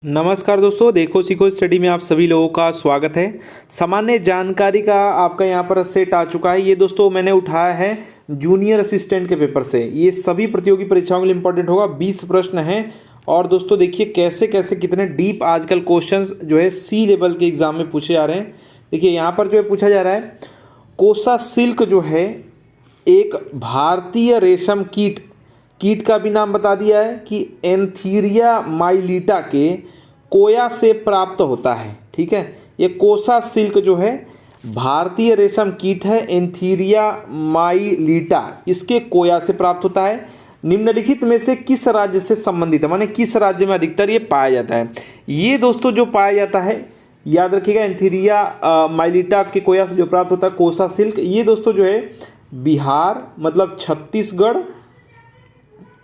नमस्कार दोस्तों, देखो सीखो स्टडी में आप सभी लोगों का स्वागत है। सामान्य जानकारी का आपका यहाँ पर सेट आ चुका है। ये दोस्तों मैंने उठाया है जूनियर असिस्टेंट के पेपर से। ये सभी प्रतियोगी परीक्षाओं के लिए इंपॉर्टेंट होगा। 20 प्रश्न हैं और दोस्तों देखिए कैसे कैसे कितने डीप आजकल क्वेश्चन जो है सी लेवल के एग्जाम में पूछे जा रहे हैं। देखिए यहाँ पर जो है पूछा जा रहा है, कोसा सिल्क जो है एक भारतीय रेशम कीट का भी नाम बता दिया है कि एंथीरिया माइलिटा के कोया से प्राप्त होता है। ठीक है, ये कोसा सिल्क जो है भारतीय रेशम कीट है, एंथीरिया माइलिटा, इसके कोया से प्राप्त होता है। निम्नलिखित में से किस राज्य से संबंधित है, माने किस राज्य में अधिकतर ये पाया जाता है। ये दोस्तों जो पाया जाता है, याद रखिएगा, एंथीरिया माइलिटा के कोया से जो प्राप्त होता है कोसा सिल्क, ये दोस्तों जो है बिहार मतलब छत्तीसगढ़,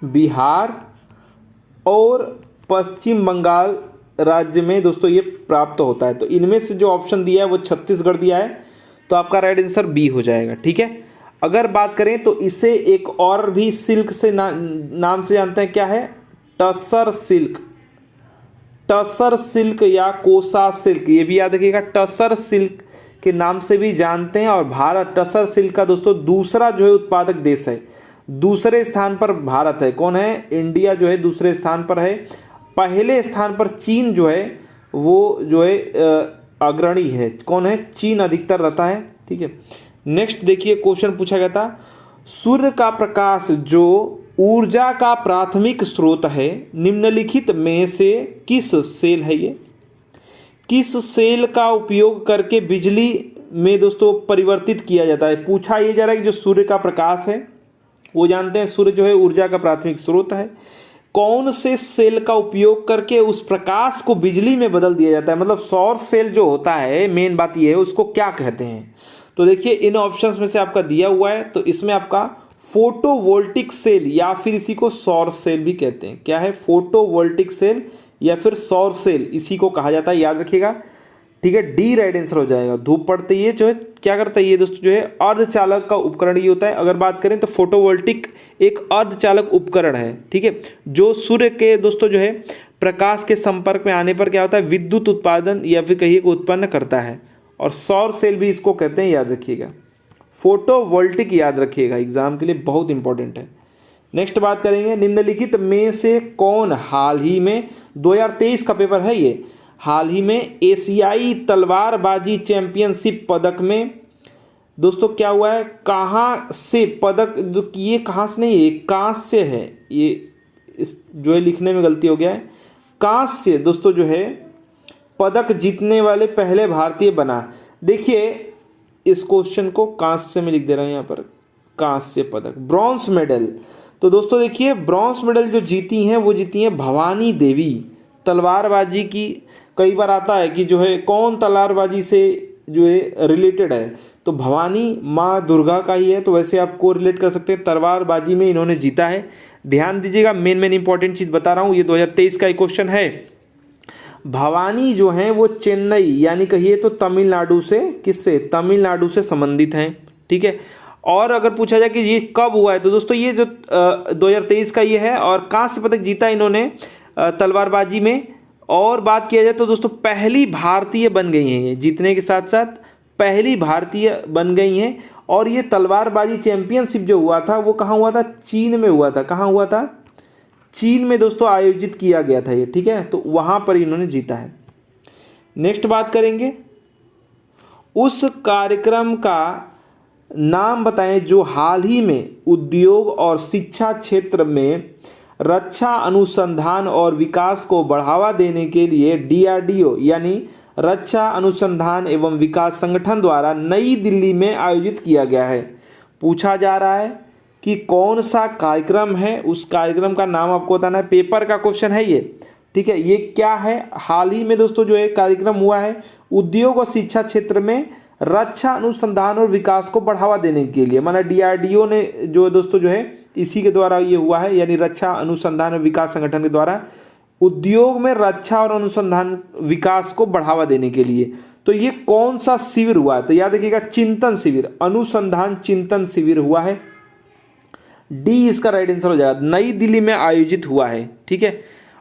बिहार और पश्चिम बंगाल राज्य में दोस्तों ये प्राप्त होता है। तो इनमें से जो ऑप्शन दिया है वो छत्तीसगढ़ दिया है, तो आपका राइट आंसर बी हो जाएगा। ठीक है, अगर बात करें तो इसे एक और भी सिल्क से नाम से जानते हैं, क्या है, टसर सिल्क या कोसा सिल्क, ये भी याद रखिएगा, टसर सिल्क के नाम से भी जानते हैं। और भारत टसर सिल्क का दोस्तों दूसरा जो है उत्पादक देश है, दूसरे स्थान पर भारत है। कौन है, इंडिया जो है दूसरे स्थान पर है। पहले स्थान पर चीन जो है वो जो है अग्रणी है। कौन है, चीन अधिकतर रहता है। ठीक है, नेक्स्ट देखिए क्वेश्चन पूछा गया था, सूर्य का प्रकाश जो ऊर्जा का प्राथमिक स्रोत है, निम्नलिखित में से किस सेल है, ये किस सेल का उपयोग करके बिजली में दोस्तों परिवर्तित किया जाता है। पूछा ये जा रहा है कि जो सूर्य का प्रकाश है वो जानते हैं सूर्य जो है ऊर्जा का प्राथमिक स्रोत है, कौन से सेल का उपयोग करके उस प्रकाश को बिजली में बदल दिया जाता है, मतलब सौर सेल जो होता है, मेन बात ये है उसको क्या कहते हैं। तो देखिए इन ऑप्शंस में से आपका दिया हुआ है, तो इसमें आपका फोटोवोल्टिक सेल या फिर इसी को सौर सेल भी कहते हैं। क्या है, फोटोवोल्टिक सेल या फिर सौर सेल, इसी को कहा जाता है, याद रखिएगा। ठीक है, डी राइट आंसर हो जाएगा। धूप पड़ते ही जो है क्या करता है, ये दोस्तों जो है अर्धचालक का उपकरण ही होता है। अगर बात करें तो फोटोवोल्टिक एक अर्धचालक उपकरण है। ठीक है, जो सूर्य के दोस्तों जो है प्रकाश के संपर्क में आने पर क्या होता है, विद्युत उत्पादन या फिर कहिए को उत्पन्न करता है। और सौर सेल भी इसको कहते हैं, याद रखिएगा। फोटोवोल्टिक याद रखिएगा, एग्जाम के लिए बहुत इंपॉर्टेंट है। नेक्स्ट बात करेंगे, निम्नलिखित में से कौन हाल ही में 2023 का पेपर है ये, हाल ही में एशियाई तलवारबाजी चैंपियनशिप पदक में दोस्तों क्या हुआ है, कहाँ से पदक, ये कहाँ से नहीं है, कांस्य है, ये इस जो है लिखने में गलती हो गया है, कांस्य दोस्तों जो है पदक जीतने वाले पहले भारतीय बना। देखिए इस क्वेश्चन को कांस्य में लिख दे रहा हूँ यहाँ पर, कांस्य पदक, ब्रॉन्ज मेडल। तो दोस्तों देखिए ब्रॉन्ज मेडल जो जीती हैं वो जीती हैं भवानी देवी। तलवारबाजी की कई बार आता है कि जो है कौन तलवारबाजी से जो है रिलेटेड है, तो भवानी माँ दुर्गा का ही है, तो वैसे आपको रिलेट कर सकते हैं, तलवारबाजी में इन्होंने जीता है। ध्यान दीजिएगा, मेन इंपॉर्टेंट चीज़ बता रहा हूँ, ये 2023 का एक क्वेश्चन है। भवानी जो है वो चेन्नई यानी कहिए तो तमिलनाडु से, किससे, तमिलनाडु से संबंधित हैं। ठीक है, और अगर पूछा जाए कि ये कब हुआ है, तो दोस्तों ये जो 2023 का ये है, और कांस्य पदक जीता इन्होंने तलवारबाजी में। और बात किया जाए तो दोस्तों पहली भारतीय बन गई हैं, ये जीतने के साथ साथ पहली भारतीय बन गई हैं। और ये तलवारबाजी चैंपियनशिप जो हुआ था वो कहाँ हुआ था, चीन में हुआ था। कहाँ हुआ था, चीन में दोस्तों आयोजित किया गया था ये। ठीक है, तो वहाँ पर इन्होंने जीता है। नेक्स्ट बात करेंगे, उस कार्यक्रम का नाम बताएं जो हाल ही में उद्योग और शिक्षा क्षेत्र में रक्षा अनुसंधान और विकास को बढ़ावा देने के लिए DRDO यानी रक्षा अनुसंधान एवं विकास संगठन द्वारा नई दिल्ली में आयोजित किया गया है। पूछा जा रहा है कि कौन सा कार्यक्रम है, उस कार्यक्रम का नाम आपको बताना है। पेपर का क्वेश्चन है ये। ठीक है, ये क्या है, हाल ही में दोस्तों जो है कार्यक्रम हुआ है उद्योग और शिक्षा क्षेत्र में रक्षा अनुसंधान और विकास को बढ़ावा देने के लिए, माना DRDO ने जो दोस्तों जो है इसी के द्वारा ये हुआ है, यानी रक्षा अनुसंधान और विकास संगठन के द्वारा उद्योग में रक्षा और अनुसंधान विकास को बढ़ावा देने के लिए। तो ये कौन सा शिविर हुआ है, तो याद रखिएगा चिंतन शिविर, अनुसंधान चिंतन शिविर हुआ है। डी इसका राइट आंसर हो जाएगा, नई दिल्ली में आयोजित हुआ है। ठीक है,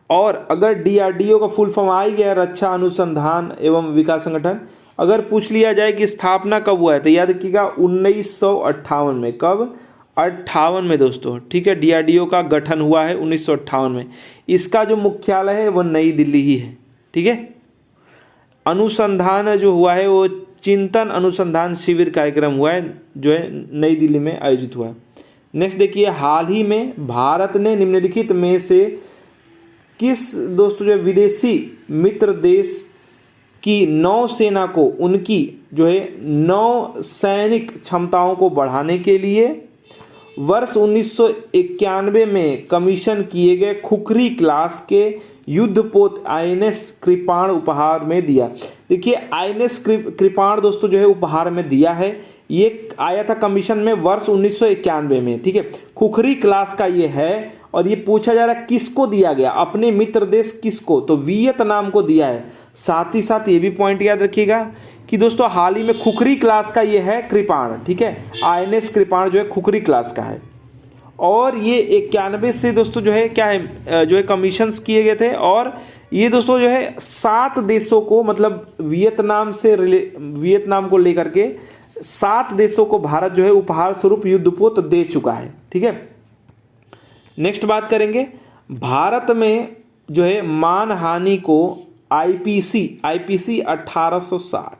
और अगर डीआरडीओ का फुल फॉर्म आ ही गया, रक्षा अनुसंधान एवं विकास संगठन, अगर पूछ लिया जाए कि स्थापना कब हुआ है तो याद रखिएगा 1958 में। कब? 58 में दोस्तों, ठीक है। डीआरडीओ का गठन हुआ है 1958 में। इसका जो मुख्यालय है वो नई दिल्ली ही है, ठीक है। अनुसंधान जो हुआ है वो चिंतन अनुसंधान शिविर कार्यक्रम हुआ है, जो है नई दिल्ली में आयोजित हुआ है। नेक्स्ट देखिए, हाल ही में भारत ने निम्नलिखित में से किस दोस्तों जो है विदेशी मित्र देश की नौसेना को उनकी जो है नौ सैनिक क्षमताओं को बढ़ाने के लिए वर्ष 1991 में कमीशन किए गए खुखरी क्लास के युद्धपोत आईएनएस कृपाण उपहार में दिया। देखिए आईएनएस कृपाण दोस्तों जो है उपहार में दिया है, ये आया था कमीशन में वर्ष 1991 में, ठीक है। खुखरी क्लास का ये है और ये पूछा जा रहा है किसको दिया गया, अपने मित्र देश किसको, तो वियतनाम को दिया है। साथ ही साथ ये भी पॉइंट याद रखिएगा कि दोस्तों हाल ही में खुखरी क्लास का ये है कृपाण, ठीक है। आईएनएस कृपाण जो है खुखरी क्लास का है और ये 91 से दोस्तों जो है क्या है जो है कमीशंस किए गए थे और ये दोस्तों जो है 7 देशों को, मतलब वियतनाम को लेकर के 7 देशों को भारत जो है उपहार स्वरूप युद्धपोत दे चुका है, ठीक है। नेक्स्ट बात करेंगे, भारत में जो है मानहानि को आईपीसी 1860,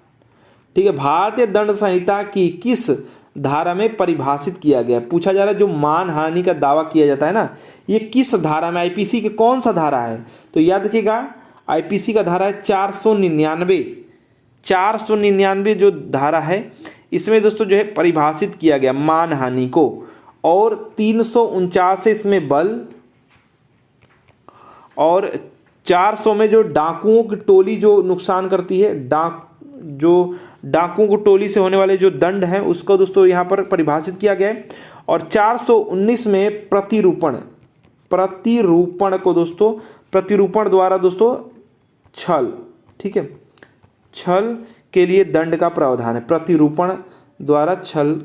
ठीक है, भारतीय दंड संहिता की किस धारा में परिभाषित किया गया। पूछा जा रहा है जो मानहानि का दावा किया जाता है ना, ये किस धारा में, आईपीसी के कौन सा धारा है, तो याद रखिएगा आईपीसी का धारा है 499 जो धारा है इसमें दोस्तों जो है परिभाषित किया गया मानहानि को। और 349 इसमें बल और 400 में जो डाकुओं की टोली जो नुकसान करती है, डाकुओं की टोली से होने वाले जो दंड हैं उसको दोस्तों यहाँ पर परिभाषित किया गया है। और 419 में प्रतिरूपण को दोस्तों, प्रतिरूपण द्वारा दोस्तों छल, ठीक है, छल के लिए दंड का प्रावधान है। प्रतिरूपण द्वारा छल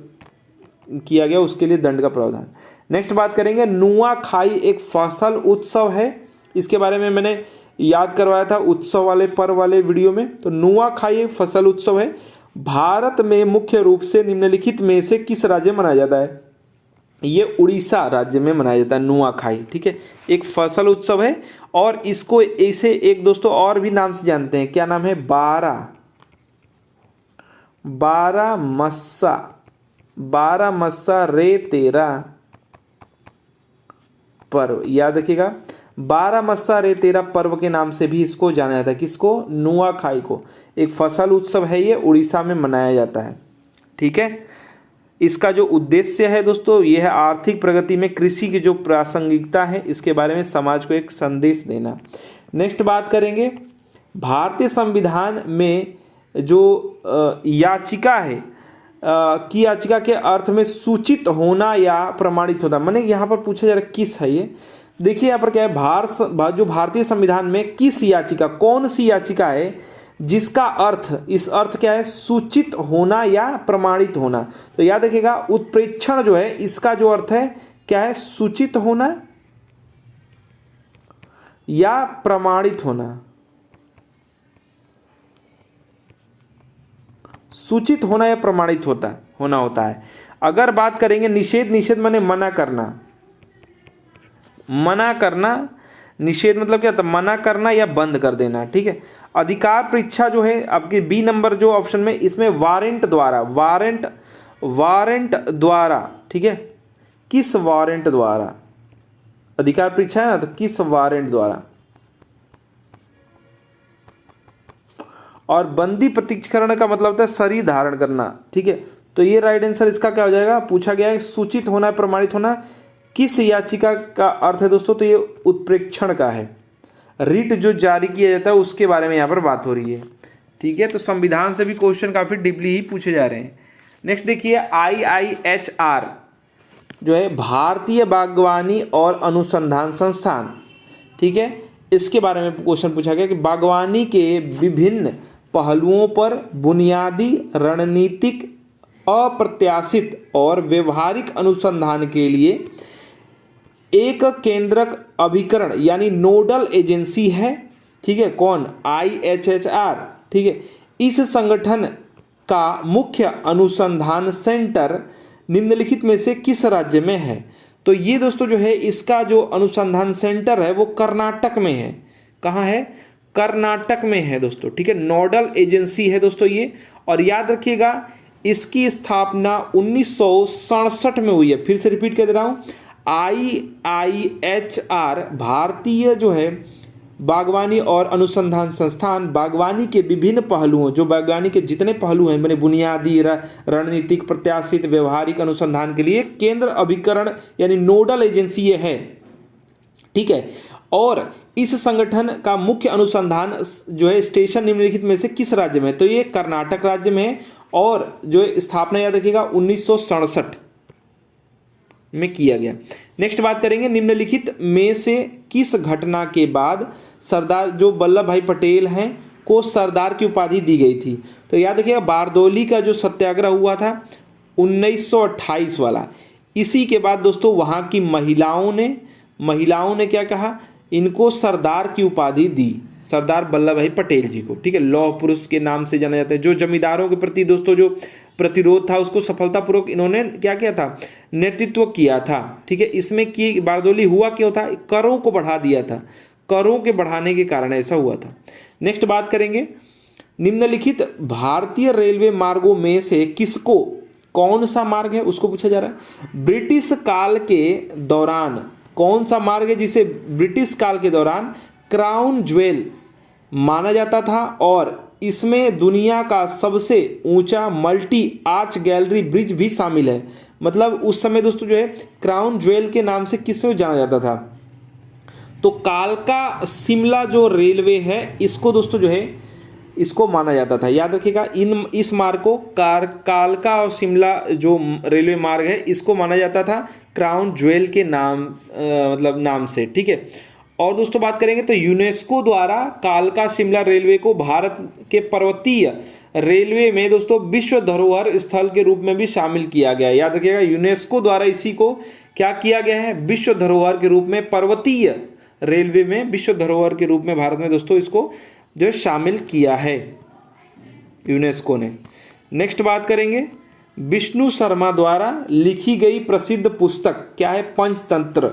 किया गया उसके लिए दंड का प्रावधान। नेक्स्ट बात करेंगे, नुआखाई एक फसल उत्सव है, इसके बारे में मैंने याद करवाया था उत्सव वाले पर्व वाले वीडियो में। तो नुआखाई एक फसल उत्सव है, भारत में मुख्य रूप से निम्नलिखित में से किस राज्य में मनाया जाता है, ये उड़ीसा राज्य में मनाया जाता है नुआखाई, ठीक है। एक फसल उत्सव है और इसको ऐसे एक दोस्तों और भी नाम से जानते हैं, क्या नाम है, बारहमस्सा रे तेरा पर्व, याद रखिएगा बारहमस्सा रे तेरा पर्व के नाम से भी इसको जाना जाता है। किसको, नुआखाई को। एक फसल उत्सव है, ये उड़ीसा में मनाया जाता है, ठीक है। इसका जो उद्देश्य है दोस्तों ये है आर्थिक प्रगति में कृषि की जो प्रासंगिकता है इसके बारे में समाज को एक संदेश देना। नेक्स्ट बात करेंगे, भारतीय संविधान में जो याचिका है की याचिका के अर्थ में सूचित होना या प्रमाणित होना, माने यहाँ पर पूछा जा रहा है किस है ये। देखिए यहाँ पर क्या है, जो भारतीय संविधान में किस याचिका, कौन सी याचिका है जिसका अर्थ, इस अर्थ क्या है, सूचित होना या प्रमाणित होना। तो याद रखिएगा उत्प्रेक्षण जो है इसका जो अर्थ है क्या है, सूचित होना या प्रमाणित होना। सूचित होना या प्रमाणित होना होता है। अगर बात करेंगे निषेध माने मना करना, निषेध मतलब क्या होता है, मना करना या बंद कर देना, ठीक है। अधिकार परीक्षा जो है आपके बी नंबर जो ऑप्शन में, इसमें वारंट द्वारा, ठीक है, किस वारंट द्वारा अधिकार परीक्षा है ना, तो किस वारंट द्वारा। और बंदी प्रत्यक्षीकरण का मतलब होता है शरीर धारण करना, ठीक है। तो ये राइट आंसर इसका क्या हो जाएगा, पूछा गया है सूचित होना प्रमाणित होना किस याचिका का अर्थ है दोस्तों, तो ये उत्प्रेक्षण का है। रिट जो जारी किया जाता है उसके बारे में यहाँ पर बात हो रही है, ठीक है। तो संविधान से भी क्वेश्चन काफ़ी डीपली ही पूछे जा रहे हैं। नेक्स्ट देखिए, IIHR जो है भारतीय बागवानी और अनुसंधान संस्थान, ठीक है, इसके बारे में क्वेश्चन पूछा गया कि बागवानी के विभिन्न पहलुओं पर बुनियादी रणनीतिक अप्रत्याशित और व्यवहारिक अनुसंधान के लिए एक केंद्रक अभिकरण यानी नोडल एजेंसी है, ठीक है, कौन, IHHR, ठीक है। इस संगठन का मुख्य अनुसंधान सेंटर निम्नलिखित में से किस राज्य में है? तो ये दोस्तों जो है इसका जो अनुसंधान सेंटर है वो कर्नाटक में है। कहाँ है? कर्नाटक में है दोस्तों, ठीक है। नोडल एजेंसी है दोस्तों ये, और याद रखिएगा इसकी स्थापना 1967 में हुई है। फिर से रिपीट कर दे रहा हूँ, IIHR भारतीय जो है बागवानी और अनुसंधान संस्थान बागवानी के विभिन्न पहलुओं, जो बागवानी के जितने पहलू हैं, मैंने बुनियादी, रणनीतिक, प्रत्याशित, व्यवहारिक अनुसंधान के लिए केंद्र अभिकरण यानी नोडल एजेंसी ये है, ठीक है। और इस संगठन का मुख्य अनुसंधान जो है स्टेशन निम्नलिखित में से किस राज्य में? तो ये कर्नाटक राज्य में है, और जो स्थापना याद रखिएगा 1967 में किया गया। नेक्स्ट बात करेंगे, निम्नलिखित में से किस घटना के बाद सरदार जो वल्लभ भाई पटेल हैं को सरदार की उपाधि दी गई थी? तो याद रखिएगा बारदौली का जो सत्याग्रह हुआ था 1928 वाला। इसी के बाद दोस्तों वहाँ की महिलाओं ने क्या कहा, इनको सरदार की उपाधि दी, सरदार वल्लभ भाई पटेल जी को, ठीक है। लौह पुरुष के नाम से जाना जाता है। जो जमींदारों के प्रति दोस्तों जो प्रतिरोध था उसको सफलतापूर्वक इन्होंने क्या किया था, नेतृत्व किया था, ठीक है। इसमें की बारदौली हुआ क्यों था? करों को बढ़ा दिया था, करों के बढ़ाने के कारण ऐसा हुआ था। नेक्स्ट बात करेंगे, निम्नलिखित भारतीय रेलवे मार्गों में से किसको, कौन सा मार्ग है उसको पूछा जा रहा है। ब्रिटिश काल के दौरान कौन सा मार्ग है जिसे ब्रिटिश काल के दौरान क्राउन ज्वेल माना जाता था, और इसमें दुनिया का सबसे ऊंचा मल्टी आर्च गैलरी ब्रिज भी शामिल है। मतलब उस समय दोस्तों जो है क्राउन ज्वेल के नाम से किसको जाना जाता था? तो कालका शिमला जो रेलवे है इसको दोस्तों जो है इसको माना जाता था। याद रखिएगा इस मार्ग को कालका और शिमला जो रेलवे मार्ग है इसको माना जाता था क्राउन ज्वेल के नाम से, ठीक है। और दोस्तों बात करेंगे तो यूनेस्को द्वारा कालका शिमला रेलवे को भारत के पर्वतीय रेलवे में दोस्तों विश्व धरोहर स्थल के रूप में भी शामिल किया गया है। याद रखिएगा यूनेस्को द्वारा इसी को क्या किया गया है, विश्व धरोहर के रूप में, पर्वतीय रेलवे में विश्व धरोहर के रूप में भारत में दोस्तों इसको जो शामिल किया है यूनेस्को ने। नेक्स्ट बात करेंगे, विष्णु शर्मा द्वारा लिखी गई प्रसिद्ध पुस्तक क्या है? पंचतंत्र,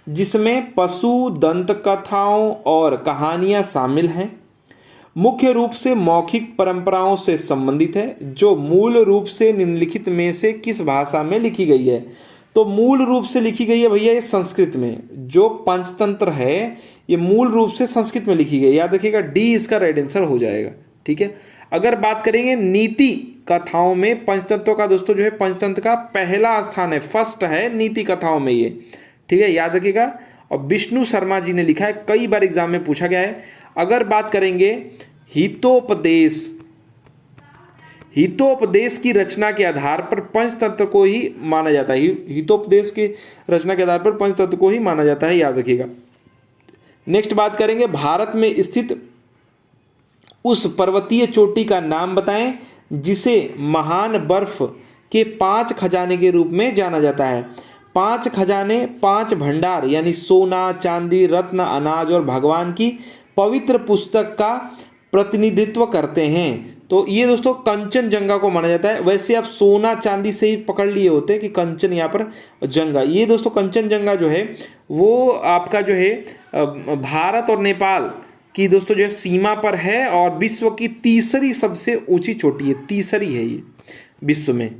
जिसमें पशु दंत कथाओं और कहानियां शामिल हैं। मुख्य रूप से मौखिक परंपराओं से संबंधित है, जो मूल रूप से निम्नलिखित में से किस भाषा में लिखी गई है? तो मूल रूप से लिखी गई है भैया ये संस्कृत में। जो पंचतंत्र है ये मूल रूप से संस्कृत में लिखी गई। याद रखिएगा डी इसका राइट आंसर हो जाएगा, ठीक है। अगर बात करेंगे नीति कथाओं में पंचतंत्रों का दोस्तों जो है पंचतंत्र का पहला स्थान है, फर्स्ट है नीति कथाओं में ये, ठीक है, याद रखिएगा। और विष्णु शर्मा जी ने लिखा है, कई बार एग्जाम में पूछा गया है। अगर बात करेंगे हितोपदेश की रचना के आधार पर पंचतंत्र को ही माना जाता है। हितोपदेश की रचना के आधार पर पंचतंत्र को ही माना जाता है, याद रखिएगा। नेक्स्ट बात करेंगे, भारत में स्थित उस पर्वतीय चोटी का नाम बताएं जिसे महान बर्फ के 5 खजाने के रूप में जाना जाता है। 5 खजाने 5 भंडार यानी सोना, चांदी, रत्न, अनाज और भगवान की पवित्र पुस्तक का प्रतिनिधित्व करते हैं। तो ये दोस्तों कंचनजंगा को माना जाता है। वैसे आप सोना चांदी से ही पकड़ लिए होते हैं कि कंचन यहाँ पर जंगा, ये दोस्तों कंचनजंगा जो है वो आपका जो है भारत और नेपाल की दोस्तों जो है सीमा पर है, और विश्व की तीसरी सबसे ऊंची चोटी है, तीसरी है ये विश्व में,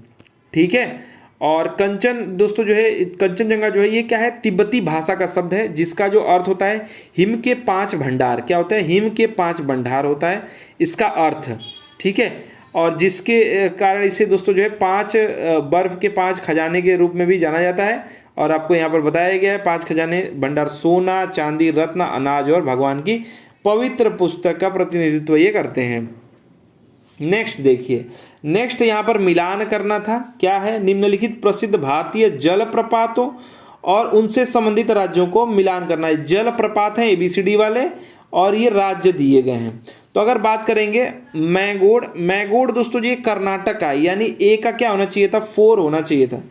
ठीक है। और कंचन दोस्तों जो है कंचनजंगा जो है ये क्या है, तिब्बती भाषा का शब्द है जिसका जो अर्थ होता है हिम के 5 भंडार। क्या होता है? हिम के 5 भंडार होता है इसका अर्थ, ठीक है। और जिसके कारण इसे दोस्तों जो है 5 बर्फ के 5 खजाने के रूप में भी जाना जाता है। और आपको यहाँ पर बताया गया है 5 खजाने भंडार सोना, चांदी, रत्न, अनाज और भगवान की पवित्र पुस्तक का प्रतिनिधित्व ये करते हैं। नेक्स्ट देखिए, नेक्स्ट यहाँ पर मिलान करना था। क्या है? निम्नलिखित प्रसिद्ध भारतीय जलप्रपातों और उनसे संबंधित राज्यों को मिलान करना है। जलप्रपात हैं ABCD वाले और ये राज्य दिए गए हैं। तो अगर बात करेंगे मैगोड़ दोस्तों जी कर्नाटक का, यानी ए का क्या होना चाहिए था? 4 होना चाहिए था।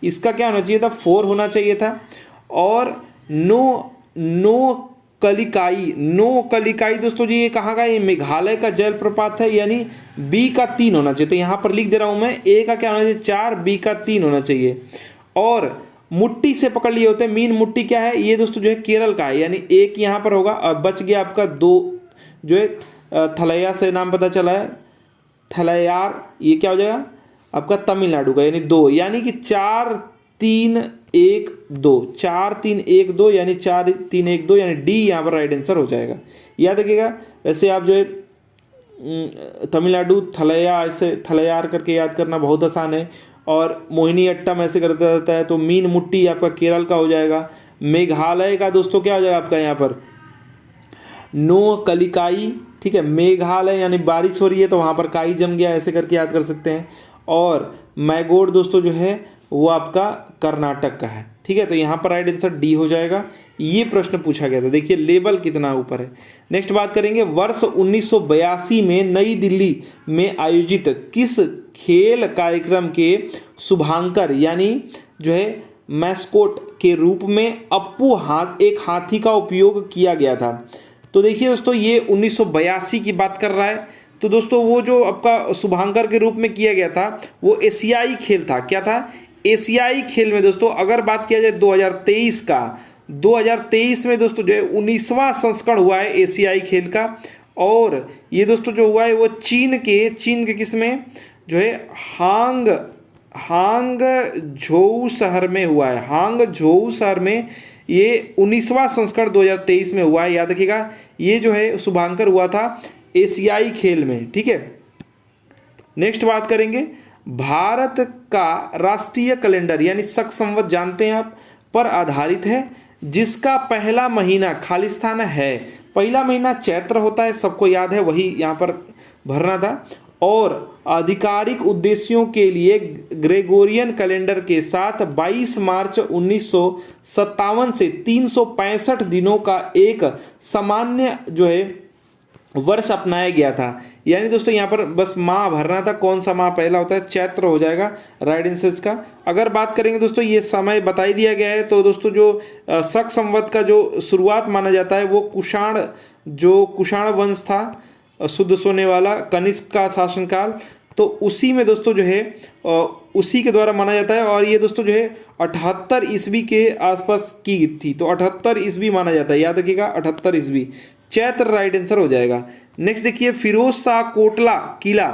इसका क्या होना चाहिए था? 4 होना चाहिए था। और नो कलिकाई दोस्तों जी ये कहाँ का, ये मेघालय का जलप्रपात है, यानी बी का 3 होना चाहिए। तो यहाँ पर लिख दे रहा हूँ मैं, ए का क्या होना चाहिए 4, बी का 3 होना चाहिए। और मुट्ठी से पकड़ लिए होते हैं, मीन मुट्ठी क्या है, ये दोस्तों जो है केरल का है, यानी एक यहाँ पर होगा और बच गया आपका 2 जो है थलैया से नाम पता चला है, थलैयार, ये क्या हो जाएगा आपका तमिलनाडु का, यानी 2, यानी कि 4 3 1 2, 4 3 1 2, यानी 4 3 1 2, यानी डी यहाँ पर राइट आंसर हो जाएगा। याद रखिएगा। वैसे आप जो है तमिलनाडु थलैया ऐसे थलैयार करके याद करना बहुत आसान है, और मोहिनी अट्टम ऐसे करता रहता है, तो मीन मुट्ठी आपका केरल का हो जाएगा। मेघालय का दोस्तों क्या हो जाएगा आपका यहाँ पर नो कलिकाई, ठीक है। मेघालय यानी बारिश हो रही है तो वहाँ पर काई जम गया, ऐसे करके याद कर सकते हैं। और मैगोड दोस्तों जो है वो आपका कर्नाटक का है, ठीक है। तो यहाँ पर राइट आंसर डी हो जाएगा। ये प्रश्न पूछा गया था, देखिए लेवल कितना ऊपर है। नेक्स्ट बात करेंगे, वर्ष 1982 में नई दिल्ली में आयोजित किस खेल कार्यक्रम के शुभांकर यानी जो है मैस्कोट के रूप में एक हाथी का उपयोग किया गया था। तो देखिए दोस्तों ये 1982 की बात कर रहा है। तो दोस्तों वो जो आपका शुभांकर के रूप में किया गया था वो एशियाई खेल था। क्या था? एशियाई खेल में दोस्तों अगर बात किया जाए 2023 का, 2023 में दोस्तों जो है 19वां संस्करण हुआ है एशियाई खेल का। और ये दोस्तों जो हुआ है वो चीन के किस में जो है हांगझोउ शहर में हुआ है। हांगझोउ शहर में ये 19वां संस्करण 2023 में हुआ है। याद रखिएगा ये जो है शुभांकर हुआ था एशियाई खेल में, ठीक है। नेक्स्ट बात करेंगे, भारत का राष्ट्रीय कैलेंडर यानी शक संवत जानते हैं आप पर आधारित है, जिसका पहला महीना खालिस्तान है। पहला महीना चैत्र होता है, सबको याद है, वही यहाँ पर भरना था। और आधिकारिक उद्देश्यों के लिए ग्रेगोरियन कैलेंडर के साथ 22 मार्च 1957 से 365 दिनों का एक सामान्य जो है वर्ष अपनाया गया था। यानी दोस्तों यहाँ पर बस माह भरना था, कौन सा माह पहला होता है, चैत्र हो जाएगा राइट आंसर का। अगर बात करेंगे दोस्तों ये समय बता ही दिया गया है। तो दोस्तों जो शक संवत का जो शुरुआत माना जाता है वो कुषाण वंश था, शुद्ध सोने वाला, कनिष्क का शासनकाल, तो उसी में दोस्तों जो है उसी के द्वारा माना जाता है। और ये दोस्तों जो है 78 ईस्वी के आसपास की थी, तो 78 ईस्वी माना जाता है। याद रखिएगा 78 ईस्वी, चैत्र राइट आंसर हो जाएगा। नेक्स्ट देखिए फिरोज शाह कोटला किला,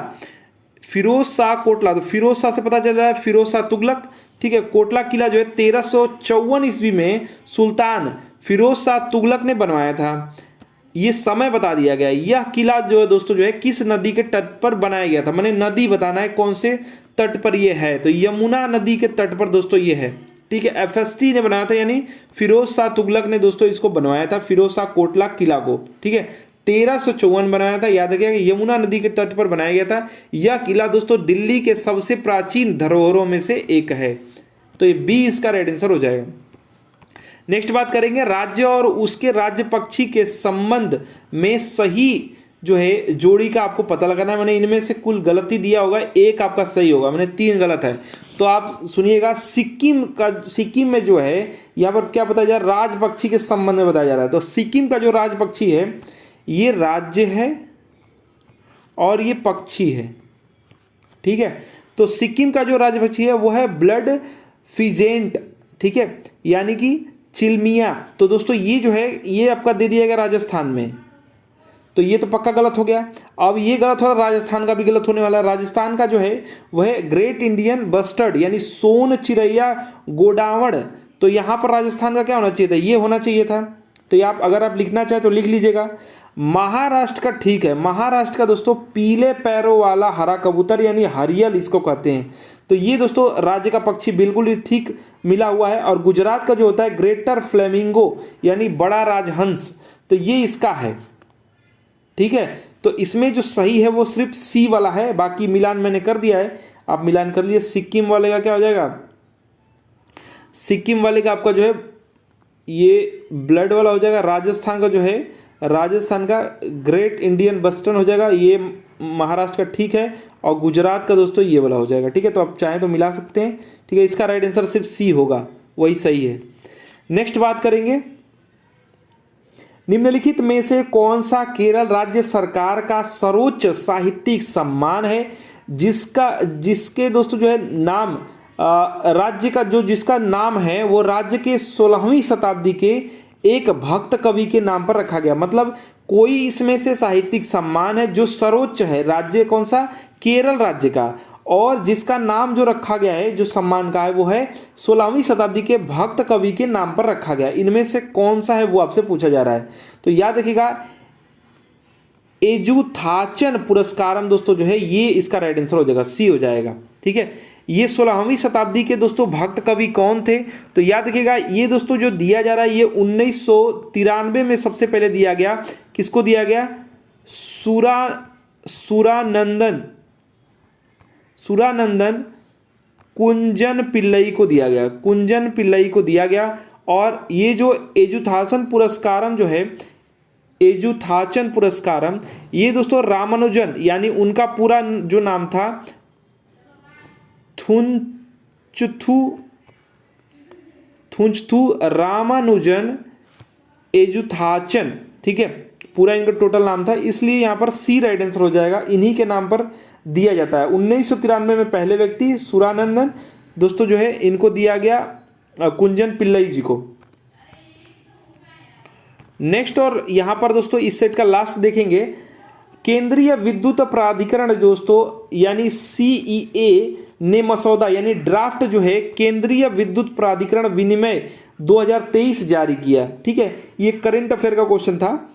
फिरोज शाह कोटला, तो फिरोज शाह से पता चल रहा है फिरोज शाह तुगलक, ठीक है। कोटला किला जो है 1354 ईस्वी में सुल्तान फिरोज शाह तुगलक ने बनवाया था। ये समय बता दिया गया है। यह किला जो है दोस्तों जो है किस नदी के तट पर बनाया गया था, मैंने नदी बताना है कौन से तट पर ये है, तो यमुना नदी के तट पर दोस्तों ये है, ठीक है। FST ने बनाया था, यानी फिरोज शाह तुगलक ने दोस्तों इसको बनवाया था, फिरोज शाह कोटला किला को, ठीक है। 1354 बनाया था। याद रखिएगा यमुना नदी के तट पर बनाया गया था। यह किला दोस्तों दिल्ली के सबसे प्राचीन धरोहरों में से एक है, तो ये बी इसका राइट आंसर हो जाएगा। नेक्स्ट बात करेंगे, राज्य और उसके राज्य पक्षी के संबंध में सही जो है जोड़ी का आपको पता लगाना है। मैंने इनमें से कुल गलती दिया होगा, एक आपका सही होगा, मैंने 3 गलत है। तो आप सुनिएगा, सिक्किम में जो है यहाँ पर क्या बताया जा रहा है, राज पक्षी के संबंध में बताया जा रहा है। तो सिक्किम का जो राज पक्षी है ये राज्य है और ये पक्षी है, ठीक है। तो सिक्किम का जो राज पक्षी है वो है ब्लड फिजेंट, ठीक है, यानी कि चिलमिया। तो दोस्तों ये जो है ये आपका दे दिया गया राजस्थान में, तो ये तो पक्का गलत हो गया। अब ये गलत हो रहा, राजस्थान का भी गलत होने वाला है। राजस्थान का जो है वह ग्रेट इंडियन बस्टर्ड यानी सोन चिरैया गोडावड़, तो यहाँ पर राजस्थान का क्या होना चाहिए था, ये होना चाहिए था। तो ये आप अगर आप लिखना चाहें तो लिख लीजिएगा। महाराष्ट्र का ठीक है, महाराष्ट्र का दोस्तों पीले पैरों वाला हरा कबूतर यानी हरियल इसको कहते हैं। तो ये दोस्तों राज्य का पक्षी बिल्कुल ही ठीक मिला हुआ है। और गुजरात का जो होता है ग्रेटर फ्लेमिंगो यानी बड़ा राजहंस, तो ये इसका है, ठीक है। तो इसमें जो सही है वो सिर्फ सी वाला है, बाकी मिलान मैंने कर दिया है, आप मिलान कर लिए। सिक्किम वाले का क्या हो जाएगा, सिक्किम वाले का आपका जो है ये ब्लड वाला हो जाएगा। राजस्थान का जो है राजस्थान का ग्रेट इंडियन बस्टर्न हो जाएगा, ये महाराष्ट्र का ठीक है। और गुजरात का दोस्तों ये वाला हो जाएगा, ठीक है। तो आप चाहें तो मिला सकते हैं, ठीक है। इसका राइट आंसर सिर्फ सी होगा, वही सही है। नेक्स्ट बात करेंगे, निम्नलिखित में से कौन सा केरल राज्य सरकार का सर्वोच्च साहित्यिक सम्मान है जिसके दोस्तों जो है नाम राज्य का जिसका नाम है वो राज्य के 16वीं शताब्दी के एक भक्त कवि के नाम पर रखा गया। मतलब कोई इसमें से साहित्यिक सम्मान है जो सर्वोच्च है, राज्य कौन सा, केरल राज्य का, और जिसका नाम जो रखा गया है जो सम्मान का है वो है 16वीं शताब्दी के भक्त कवि के नाम पर रखा गया। इनमें से कौन सा है वो आपसे पूछा जा रहा है। तो याद रखिएगा एजुथाचन पुरस्कारम दोस्तों जो है ये इसका राइट आंसर हो जाएगा, सी हो जाएगा। ठीक है, ये 16वीं शताब्दी के दोस्तों भक्त कवि कौन थे, तो याद रखिएगा ये दोस्तों जो दिया जा रहा है ये 1993 में सबसे पहले दिया गया। किसको दिया गया, सुरानंदन कुंजन पिल्लई को दिया गया, कुंजन पिल्लई को दिया गया। और ये जो एजुथाचन पुरस्कारम जो है, एजुथाचन पुरस्कारम, ये दोस्तों रामानुजन यानी उनका पूरा जो नाम था थुंचथु रामानुजन एजुथाचन, ठीक है, पूरा इनका टोटल नाम था, इसलिए यहां पर सी राइट आंसर हो जाएगा। इन्हीं के नाम पर दिया जाता है। 1993 में पहले व्यक्ति सुरानंदन दोस्तों जो है इनको दिया गया कुंजन पिल्लई जी को। नेक्स्ट, और यहां पर दोस्तों इस सेट का लास्ट देखेंगे, केंद्रीय विद्युत प्राधिकरण दोस्तों यानी CEA ने मसौदा यानी ड्राफ्ट जो है केंद्रीय विद्युत प्राधिकरण विनिमय 2023 जारी किया। ठीक है, ये करंट अफेयर का क्वेश्चन था।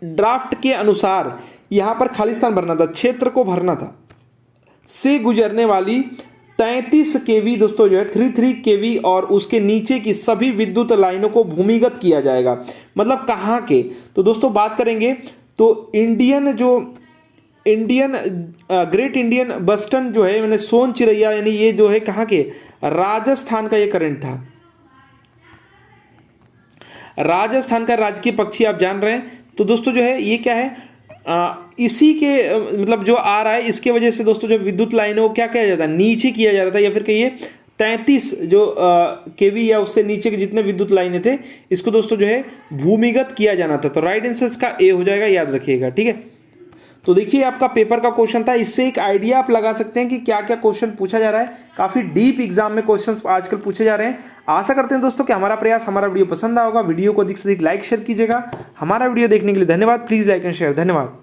ड्राफ्ट के अनुसार यहां पर खालिस्तान भरना था, क्षेत्र को भरना था, से गुजरने वाली 33 kV दोस्तों जो है 33 kV और उसके नीचे की सभी विद्युत लाइनों को भूमिगत किया जाएगा। मतलब कहां के, तो दोस्तों बात करेंगे तो ग्रेट इंडियन बस्टन जो है मैंने सोन चिरैया यानी ये जो है कहां के, राजस्थान का ये करंट था। राजस्थान का राजकीय पक्षी आप जान रहे हैं। तो दोस्तों जो है ये क्या है, इसी के मतलब जो आ रहा है इसके वजह से दोस्तों जो विद्युत लाइनों को क्या किया जाता है, नीचे किया जाता था, या फिर कहिए 33 जो केवी या उससे नीचे के जितने विद्युत लाइनें थे इसको दोस्तों जो है भूमिगत किया जाना था। तो राइट आंसर इसका ए हो जाएगा, याद रखिएगा। ठीक है, तो देखिए आपका पेपर का क्वेश्चन था, इससे एक आइडिया आप लगा सकते हैं कि क्या क्या क्वेश्चन पूछा जा रहा है। काफी डीप एग्जाम में क्वेश्चंस आजकल पूछे जा रहे हैं। आशा करते हैं दोस्तों कि हमारा प्रयास, हमारा वीडियो पसंद आया होगा। वीडियो को अधिक से अधिक लाइक शेयर कीजिएगा। हमारा वीडियो देखने के लिए धन्यवाद। Please like and share. धन्यवाद।